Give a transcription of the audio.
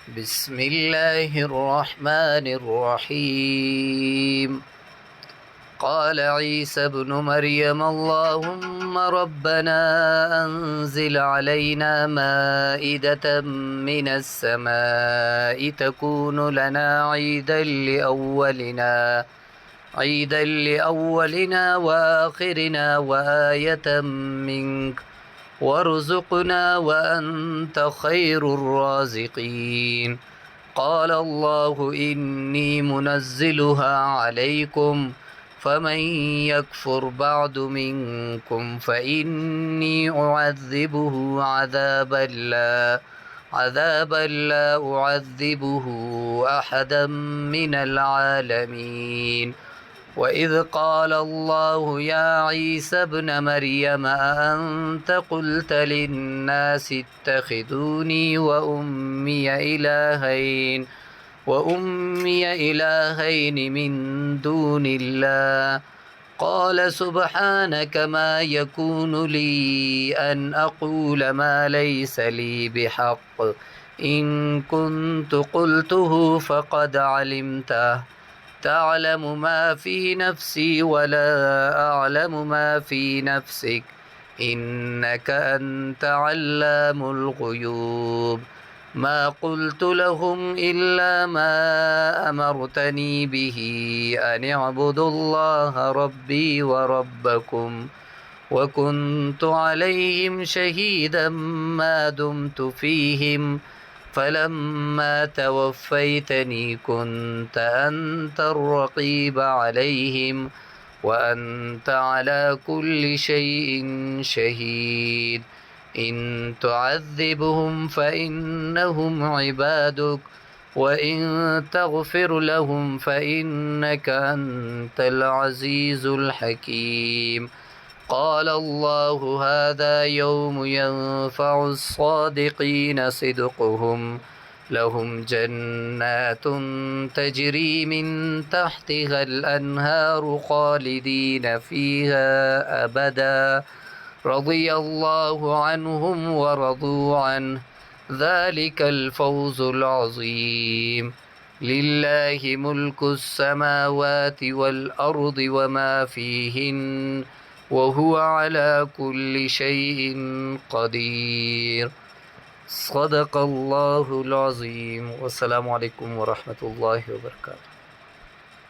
بسم الله الرحمن الرحيم. قال عيسى ابن مريم اللهم ربنا أنزل علينا مائدة من السماء تكون لنا عيدا لأولنا وآخرنا وآية منك وارزقنا وأنت خير الرازقين. قال الله إني منزلها عليكم فمن يكفر بعد منكم فإني أعذبه عذابا لا أعذبه أحدا من العالمين. وإذ قال الله يا عيسى ابن مريم أأنت قلت للناس اتخذوني وأمي إلهين من دون الله؟ قال سبحانك ما يكون لي أن أقول ما ليس لي بحق، إن كنت قلته فقد علمته، تعلم ما في نفسي ولا أعلم ما في نفسك، إنك أنت علام الغيوب. ما قلت لهم إلا ما أمرتني به أن اعبدوا الله ربي وربكم، وكنت عليهم شهيدا ما دمت فيهم، فلما توفيتني كنت أنت الرقيب عليهم وأنت على كل شيء شهيد. إن تعذبهم فإنهم عبادك وإن تغفر لهم فإنك أنت العزيز الحكيم. قال الله هذا يوم ينفع الصادقين صدقهم، لهم جنات تجري من تحتها الأنهار خالدين فيها أبدا، رضي الله عنهم ورضوا عنه، ذلك الفوز العظيم. لله ملك السماوات والأرض وما فيهن وهو على كل شيء قدير. صدق الله العظيم. والسلام عليكم ورحمة الله وبركاته.